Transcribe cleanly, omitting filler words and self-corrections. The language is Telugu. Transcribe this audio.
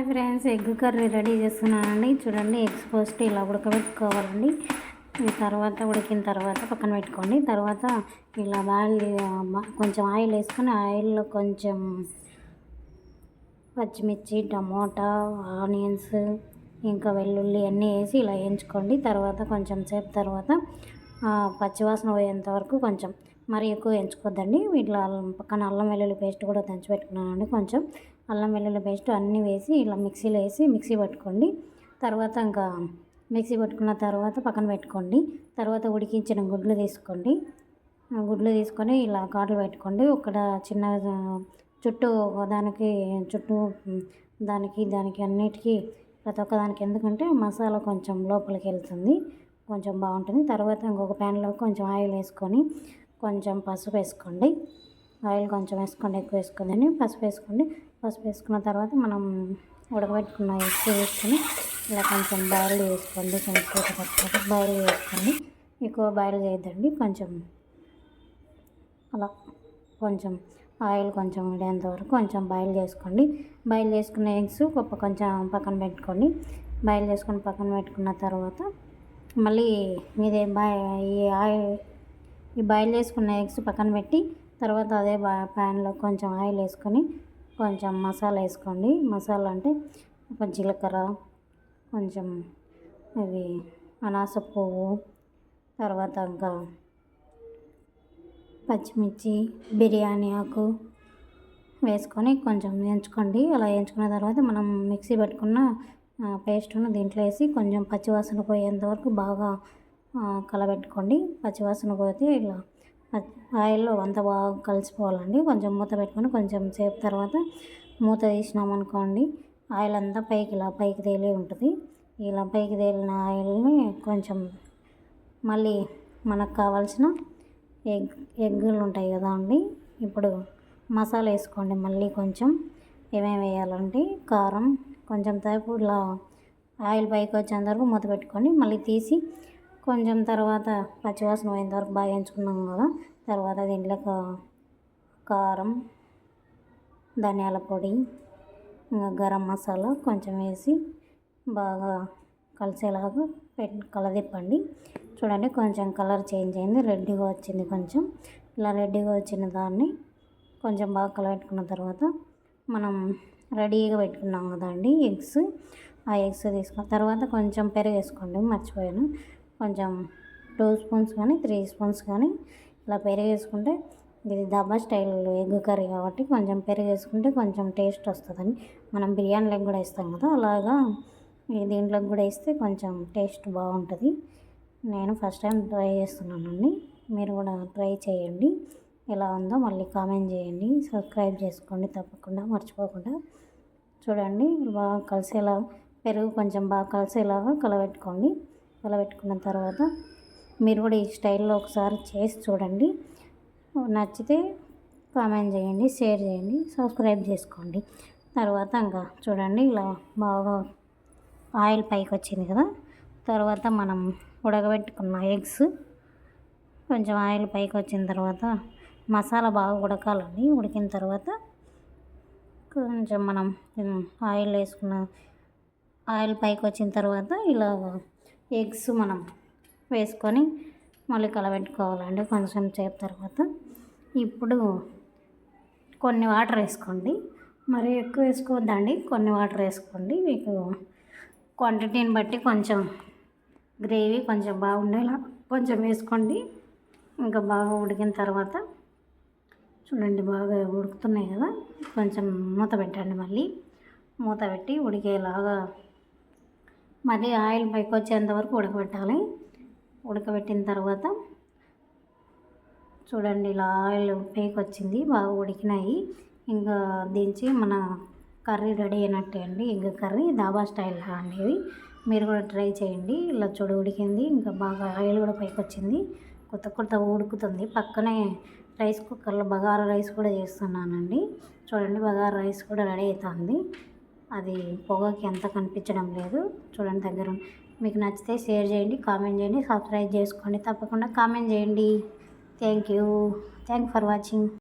Hi friends, egg curry ready చేస్తున్నానండి. చూడండి, ఎగ్స్ ఫస్ట్ ఇలా ఉడకబెట్టుకోవాలండి. ఈ తర్వాత ఉడికిన తర్వాత పక్కన పెట్టుకోండి. తర్వాత ఇలా కొంచెం ఆయిల్ వేసుకొని ఆయిల్లో కొంచెం పచ్చిమిర్చి, టమోటా, ఆనియన్స్, ఇంకా వెల్లుల్లి అన్నీ వేసి ఇలా వేయించుకోండి. తర్వాత కొంచెం సేపు తర్వాత పచ్చివాసన పోయేంత వరకు కొంచెం మరి ఎక్కువ వేయించుకోవద్దండి. వీటిలో పక్కన అల్లం వెల్లుల్లి పేస్ట్ కూడా దంచి పెట్టుకున్నానండి. కొంచెం అల్లం వెల్లుల్లి పేస్ట్ అన్నీ వేసి ఇలా మిక్సీలో వేసి మిక్సీ పట్టుకోండి. తర్వాత ఇంకా మిక్సీ పట్టుకున్న తర్వాత పక్కన పెట్టుకోండి. తర్వాత ఉడికించిన గుడ్లు తీసుకోండి. గుడ్లు తీసుకొని ఇలా ఘాట్లు పెట్టుకోండి. ఒక చిన్న చుట్టూ దానికి అన్నిటికీ ప్రతి ఒక్క దానికి, ఎందుకంటే మసాలా కొంచెం లోపలికి వెళ్తుంది, కొంచెం బాగుంటుంది. తర్వాత ఇంకొక ప్యాన్లో కొంచెం ఆయిల్ వేసుకొని కొంచెం పసుపు వేసుకోండి. ఆయిల్ కొంచెం వేసుకోండి, ఎక్కువ వేసుకోండి. పసుపు వేసుకోండి. పసుపు వేసుకున్న తర్వాత మనం ఉడకబెట్టుకున్న ఎగ్స్ వేసుకొని ఇలా కొంచెం బాయిల్ చేసుకోండి. కొంచెం బాయిల్ చేసుకోండి. ఎక్కువ బాయిల్ చేయొద్దండి. కొంచెం అలా కొంచెం ఆయిల్ కొంచెం ఉండేంత వరకు కొంచెం బాయిల్ చేసుకోండి. బాయిల్ చేసుకున్న ఎగ్స్ కొంచెం పక్కన పెట్టుకోండి. బాయిల్ చేసుకొని పక్కన పెట్టుకున్న తర్వాత మళ్ళీ ఈ బాయిల్ చేసుకున్న ఎగ్స్ పక్కన పెట్టి తర్వాత అదే ప్యాన్లో కొంచెం ఆయిల్ వేసుకొని కొంచెం మసాలా వేసుకోండి. మసాలా అంటే ఒక జీలకర్ర, కొంచెం ఇవి అనాస పువ్వు, తర్వాత ఇంకా పచ్చిమిర్చి, బిర్యానీ ఆకు వేసుకొని కొంచెం వేయించుకోండి. అలా వేయించుకున్న తర్వాత మనం మిక్సీ పెట్టుకున్న పేస్ట్ను దీంట్లో వేసి కొంచెం పచ్చివాసన పోయేంత వరకు బాగా కలబెట్టుకోండి. పచ్చివాసన పోతే ఇలా ఆయిల్లో అంతా బాగా కలిసిపోవాలండి. కొంచెం మూత పెట్టుకొని కొంచెం సేపు తర్వాత మూత తీసినామనుకోండి, ఆయిల్ అంతా పైకి తేలి ఉంటుంది. ఇలా పైకి తేలిన ఆయిల్ని కొంచెం మళ్ళీ మనకు కావాల్సిన ఎగ్గులు ఉంటాయి కదా అండి, ఇప్పుడు మసాలా వేసుకోండి. మళ్ళీ కొంచెం ఏమేమి వేయాలంటే కారం, కొంచెం సేపు ఇలా ఆయిల్ పైకి వచ్చేంత వరకు మూత పెట్టుకొని మళ్ళీ తీసి కొంచెం తర్వాత పచ్చివాసన పోయేంత వరకు బాగా వేయించుకున్నాం కదా. తర్వాత దీంట్లో కారం, ధనియాల పొడి, గరం మసాలా కొంచెం వేసి బాగా కలిసేలాగా కలదిప్పండి. చూడండి, కొంచెం కలర్ చేంజ్ అయింది, రెడ్గా వచ్చింది. కొంచెం ఇలా రెడ్గా వచ్చిన దాన్ని కొంచెం బాగా కలబెట్టుకున్న తర్వాత మనం రెడీగా పెట్టుకున్నాం కదండి ఎగ్స్, ఆ ఎగ్స్ తీసుకున్న తర్వాత కొంచెం పెరుగు వేసుకోండి. మర్చిపోయాను, కొంచెం 2 స్పూన్స్ కానీ 3 స్పూన్స్ కానీ ఇలా పెరుగు వేసుకుంటే, ఇది దబ్బా స్టైల్ ఎగ్ కర్రీ కాబట్టి కొంచెం పెరుగు వేసుకుంటే కొంచెం టేస్ట్ వస్తుందని. మనం బిర్యానీలకు కూడా వేస్తాం కదా, అలాగా దీంట్లోకి కూడా వేస్తే కొంచెం టేస్ట్ బాగుంటుంది. నేను ఫస్ట్ టైం ట్రై చేస్తున్నానండి, మీరు కూడా ట్రై చేయండి. ఎలా ఉందో మళ్ళీ కామెంట్ చేయండి. సబ్స్క్రైబ్ చేసుకోండి తప్పకుండా, మర్చిపోకుండా. చూడండి, బాగా కలిసేలా పెరుగు కొంచెం బాగా కలిసేలాగా కలబెట్టుకోండి. కలబెట్టుకున్న తర్వాత మీరు కూడా ఈ స్టైల్లో ఒకసారి చేసి చూడండి. నచ్చితే కామెంట్ చేయండి, షేర్ చేయండి, సబ్స్క్రైబ్ చేసుకోండి. తర్వాత ఇంకా చూడండి, ఇలా బాగా ఆయిల్ పైకి వచ్చింది కదా. తర్వాత మనం ఉడకబెట్టుకున్న ఎగ్స్ కొంచెం ఆయిల్ పైకి వచ్చిన తర్వాత మసాలా బాగా ఉడకాలండి. ఉడికిన తర్వాత కొంచెం మనం ఆయిల్ వేసుకున్న ఆయిల్ పైకి వచ్చిన తర్వాత ఇలా ఎగ్స్ మనం వేసుకొని మళ్ళీ కలబెట్టుకోవాలండి కొంచెం సేపు తర్వాత. ఇప్పుడు కొన్ని వాటర్ వేసుకోండి, మరి ఎక్కువ వేసుకోవద్దండి, కొన్ని వాటర్ వేసుకోండి. మీకు క్వాంటిటీని బట్టి కొంచెం గ్రేవీ కొంచెం బాగుండేలా కొంచెం వేసుకోండి. ఇంకా బాగా ఉడికిన తర్వాత చూడండి, బాగా ఉడుకుతున్నాయి కదా, కొంచెం మూత పెట్టండి. మళ్ళీ మూత పెట్టి ఉడికేలాగా మళ్ళీ ఆయిల్ పైకి వచ్చేంత వరకు ఉడకబెట్టాలి. ఉడకబెట్టిన తర్వాత చూడండి, ఇలా ఆయిల్ పైకి వచ్చింది, బాగా ఉడికినాయి. ఇంకా దించి మన కర్రీ రెడీ అయినట్టే అండి. ఎగ్ కర్రీ దాబా స్టైల్ అండి. మీరు కూడా ట్రై చేయండి. ఇలా ఉడికింది, ఇంకా బాగా ఆయిల్ కూడా పైకి వచ్చింది, కొత్త ఉడుకుతుంది. పక్కనే రైస్ కుక్కర్లో బగారా రైస్ కూడా చేస్తున్నానండి. చూడండి, బగారా రైస్ కూడా రెడీ అవుతుంది. అది పొగకి ఎంత కనిపించడం లేదు. చూడండి దగ్గర. మీకు నచ్చితే షేర్ చేయండి, కామెంట్ చేయండి, సబ్స్క్రైబ్ చేసుకోండి. తప్పకుండా కామెంట్ చేయండి. Thank you for watching.